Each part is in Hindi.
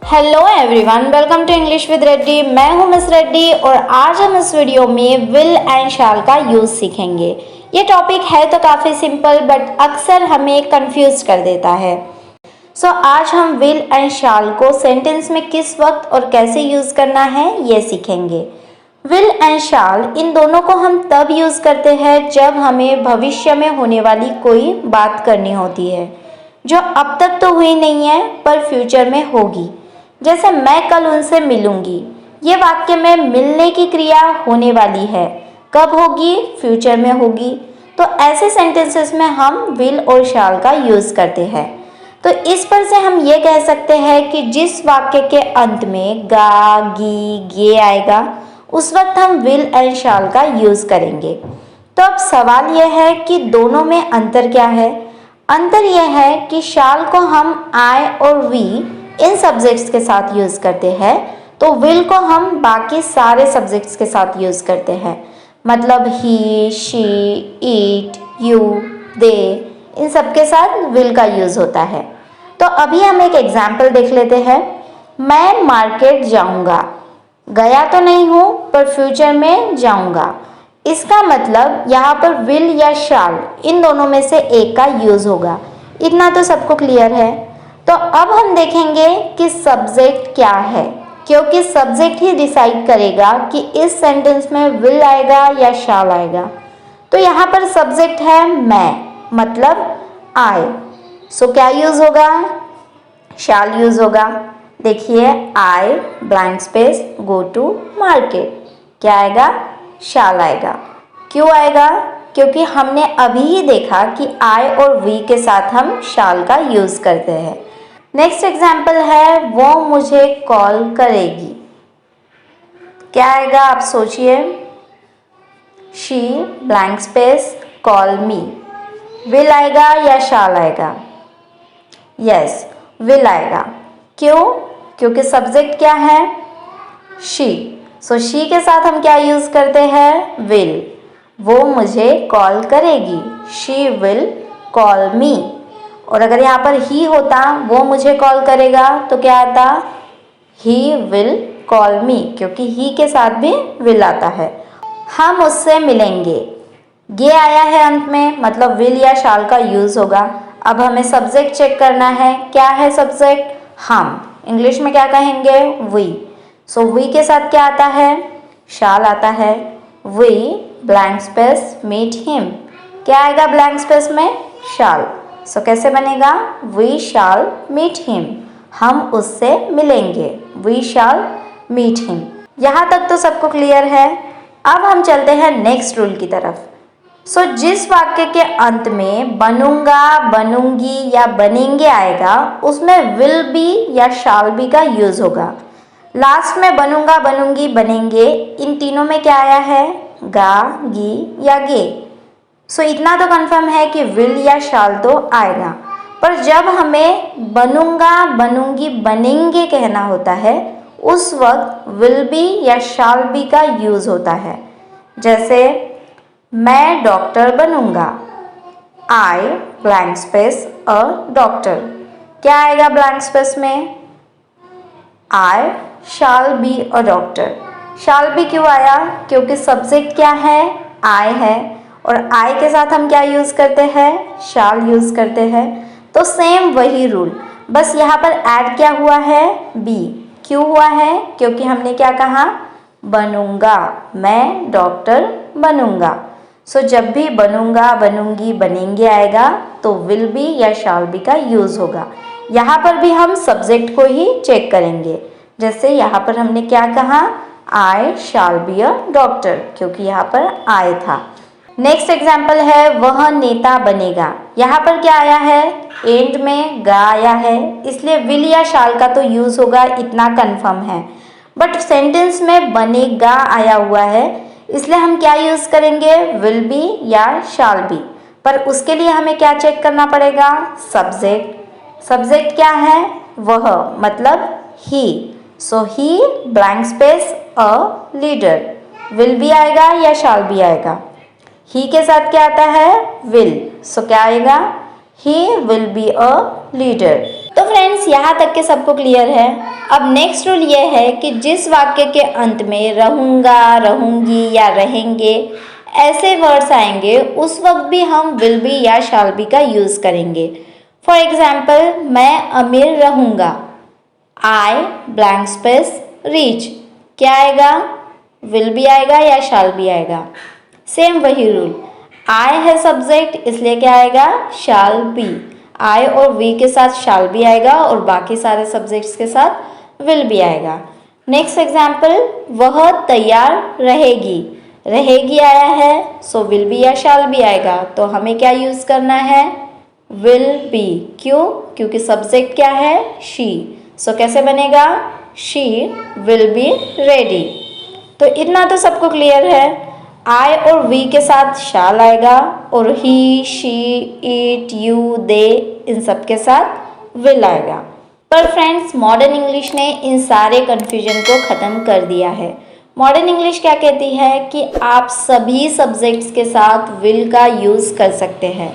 Hello everyone, welcome to English with Reddy. मैं हूं मिस रेड्डी और आज हम इस वीडियो में विल एंड शैल का यूज़ सीखेंगे। ये टॉपिक है तो काफ़ी सिंपल बट अक्सर हमें कंफ्यूज कर देता है। आज हम विल एंड शैल को सेंटेंस में किस वक्त और कैसे यूज़ करना है ये सीखेंगे। विल एंड शैल इन दोनों को हम तब यूज़ करते हैं जब हमें भविष्य में होने वाली कोई बात करनी होती है जो अब तक तो हुई नहीं है पर फ्यूचर में होगी। जैसे मैं कल उनसे मिलूंगी, ये वाक्य में मिलने की क्रिया होने वाली है। कब होगी? फ्यूचर में होगी। तो ऐसे सेंटेंसेस में हम विल और शैल का यूज़ करते हैं। तो इस पर से हम ये कह सकते हैं कि जिस वाक्य के अंत में गा, गी, गे आएगा उस वक्त हम विल एंड शैल का यूज़ करेंगे। तो अब सवाल यह है कि दोनों में अंतर क्या है? अंतर यह है कि शैल को हम आई और वी इन सब्जेक्ट्स के साथ यूज़ करते हैं, तो विल को हम बाकी सारे सब्जेक्ट्स के साथ यूज़ करते हैं। मतलब ही, शी, इट, यू, दे, इन सब के साथ विल का यूज़ होता है। तो अभी हम एक एग्जाम्पल देख लेते हैं। मैं मार्केट जाऊंगा, गया तो नहीं हूँ पर फ्यूचर में जाऊंगा। इसका मतलब यहाँ पर विल या शैल इन दोनों में से एक का यूज़ होगा। इतना तो सबको क्लियर है। तो अब हम देखेंगे कि सब्जेक्ट क्या है, क्योंकि सब्जेक्ट ही डिसाइड करेगा कि इस सेंटेंस में विल आएगा या शैल आएगा। तो यहाँ पर सब्जेक्ट है मैं, मतलब आई। क्या यूज़ होगा? शैल यूज़ होगा। देखिए, I blank space go to market, क्या आएगा? शैल आएगा। क्यों आएगा? क्योंकि हमने अभी ही देखा कि आई और वी के साथ हम शैल का यूज़ करते हैं। नेक्स्ट एग्जाम्पल है वो मुझे कॉल करेगी, क्या आएगा? आप सोचिए। She blank space call me, will आएगा या शैल आएगा? यस, विल आएगा। क्यों? क्योंकि सब्जेक्ट क्या है? शी। शी के साथ हम क्या यूज़ करते हैं? विल। वो मुझे कॉल करेगी, शी विल कॉल मी। और अगर यहाँ पर ही होता वो मुझे कॉल करेगा तो क्या आता? ही विल कॉल मी, क्योंकि ही के साथ भी विल आता है। हम उससे मिलेंगे, ये आया है अंत में, मतलब विल या शैल का यूज़ होगा। अब हमें सब्जेक्ट चेक करना है। क्या है सब्जेक्ट? हम। इंग्लिश में क्या कहेंगे? वी। वी के साथ क्या आता है? शैल आता है। We blank space meet him, क्या आएगा ब्लैंक स्पेस में? शैल। कैसे बनेगा? वी शैल मीट हिम, हम उससे मिलेंगे। We shall meet him. यहाँ तक तो सबको क्लियर है। अब हम चलते हैं नेक्स्ट रूल की तरफ। जिस वाक्य के अंत में बनूंगा, बनूंगी या बनेंगे आएगा उसमें विल बी या शैल बी का यूज़ होगा। लास्ट में बनूंगा, बनूंगी, बनेंगे, इन तीनों में क्या आया है? गा, गी या गे। इतना तो कंफर्म है कि विल या शैल तो आएगा। पर जब हमें बनूंगा, बनूंगी, बनेंगे कहना होता है उस वक्त विल बी या शैल बी का यूज़ होता है। जैसे मैं डॉक्टर बनूंगा, I blank space a doctor, क्या आएगा ब्लैंक स्पेस में? I shall be a doctor. Shall be क्यों आया? क्योंकि सब्जेक्ट क्या है? आई है, और आई के साथ हम क्या यूज़ करते हैं? शैल यूज़ करते हैं। तो सेम वही रूल, बस यहाँ पर ऐड क्या हुआ है? बी। क्यों हुआ है? क्योंकि हमने क्या कहा? बनूंगा, मैं डॉक्टर बनूंगा। जब भी बनूंगा, बनूंगी, बनेंगे आएगा तो विल बी या शैल बी का यूज़ होगा। यहाँ पर भी हम सब्जेक्ट को ही चेक करेंगे। जैसे यहाँ पर हमने क्या कहा? आई शैल बी अ डॉक्टर, क्योंकि यहाँ पर आई था। नेक्स्ट एग्जाम्पल है वह नेता बनेगा। यहाँ पर क्या आया है? एंड में गा आया है, इसलिए विल या शैल का तो यूज़ होगा, इतना कंफर्म है। बट सेंटेंस में बनेगा आया हुआ है, इसलिए हम क्या यूज़ करेंगे? विल बी या शैल बी। पर उसके लिए हमें क्या चेक करना पड़ेगा? सब्जेक्ट। सब्जेक्ट क्या है? वह, मतलब he. He blank space a leader, will be आएगा या शैल बी आएगा? ही के साथ क्या आता है? विल। क्या आएगा? He will be a leader. तो फ्रेंड्स यहाँ तक के सबको क्लियर है। अब नेक्स्ट रूल ये है कि जिस वाक्य के अंत में रहूँगा, रहूँगी या रहेंगे ऐसे वर्ड्स आएंगे उस वक्त भी हम विल बी या शैल बी का यूज़ करेंगे। फॉर एग्जाम्पल, मैं अमीर रहूँगा, आई ब्लैंक स्पेस रीच, क्या आएगा? विल बी आएगा या शैल बी आएगा? सेम वही रूल, आई है सब्जेक्ट इसलिए क्या आएगा? Shall be. आई और वी के साथ शैल बी आएगा और बाकी सारे सब्जेक्ट्स के साथ विल बी आएगा। नेक्स्ट एग्जाम्पल, वह तैयार रहेगी, रहेगी आया है सो विल बी या शैल बी आएगा, तो हमें क्या यूज़ करना है? Will be. क्यों? क्योंकि सब्जेक्ट क्या है? शी। सो कैसे बनेगा? She will be ready. तो इतना तो सबको क्लियर है। आई और वी के साथ शैल आएगा और ही, शी, इट, यू, दे इन सब के साथ विल आएगा। पर फ्रेंड्स, मॉडर्न इंग्लिश ने इन सारे कन्फ्यूजन को ख़त्म कर दिया है। मॉडर्न इंग्लिश क्या कहती है कि आप सभी सब्जेक्ट्स के साथ विल का यूज़ कर सकते हैं।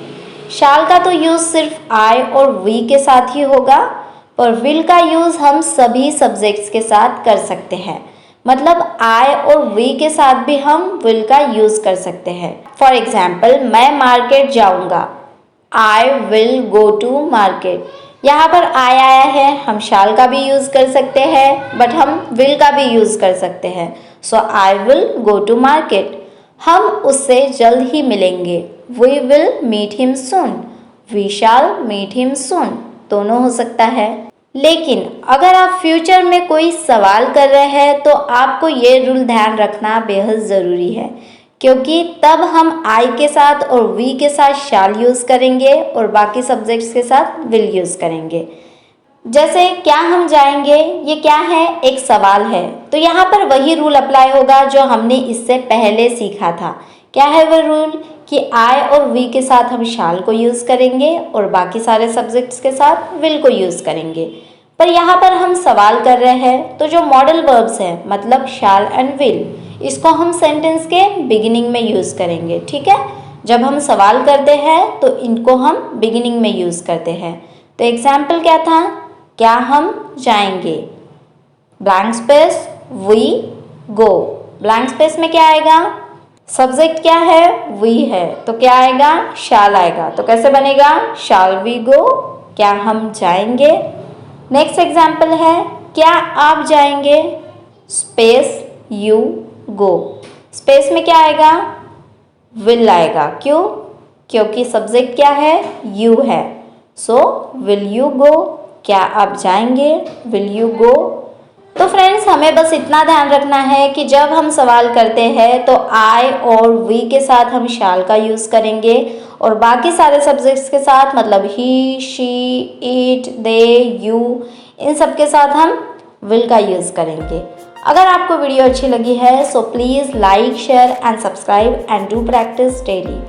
शैल का तो यूज़ सिर्फ आई और वी के साथ ही होगा, पर विल का यूज़ हम सभी सब्जेक्ट्स के साथ कर सकते हैं। मतलब आई और वी के साथ भी हम विल का यूज़ कर सकते हैं। फॉर एग्जाम्पल, मैं मार्केट जाऊँगा, I will go to market. यहाँ पर आई आया है, हम शैल का भी यूज़ कर सकते हैं बट हम विल का भी यूज़ कर सकते हैं। So I will go to market, हम उससे जल्द ही मिलेंगे, we will meet him soon, we shall meet him soon, दोनों हो सकता है। लेकिन अगर आप फ्यूचर में कोई सवाल कर रहे हैं तो आपको ये रूल ध्यान रखना बेहद ज़रूरी है, क्योंकि तब हम आई के साथ और वी के साथ शैल यूज़ करेंगे और बाकी सब्जेक्ट्स के साथ विल यूज़ करेंगे। जैसे क्या हम जाएंगे, ये क्या है? एक सवाल है, तो यहाँ पर वही रूल अप्लाई होगा जो हमने इससे पहले सीखा था। क्या है वो रूल? कि आई और वी के साथ हम शैल को यूज़ करेंगे और बाकी सारे सब्जेक्ट्स के साथ विल को यूज़ करेंगे। पर यहाँ पर हम सवाल कर रहे हैं तो जो मॉडल वर्ब्स हैं, मतलब शैल एंड विल, इसको हम सेंटेंस के बिगिनिंग में यूज़ करेंगे। ठीक है, जब हम सवाल करते हैं तो इनको हम बिगिनिंग में यूज़ करते हैं। तो एग्जाम्पल क्या था? क्या हम जाएंगे, blank space we go, blank space में क्या आएगा? सब्जेक्ट क्या है? वी है, तो क्या आएगा? शैल आएगा। तो कैसे बनेगा? शैल वी गो, क्या हम जाएंगे। नेक्स्ट एग्जाम्पल है, क्या आप जाएंगे, स्पेस यू गो, स्पेस में क्या आएगा? विल आएगा। क्यों? क्योंकि सब्जेक्ट क्या है? यू है। सो विल यू गो, क्या आप जाएंगे, विल यू गो। तो फ्रेंड्स, हमें बस इतना ध्यान रखना है कि जब हम सवाल करते हैं तो आई और वी के साथ हम शैल का यूज़ करेंगे और बाकी सारे सब्जेक्ट्स के साथ, मतलब ही, शी, इट, दे, यू, इन सब के साथ हम विल का यूज़ करेंगे। अगर आपको वीडियो अच्छी लगी है so please like, share and subscribe and do practice daily.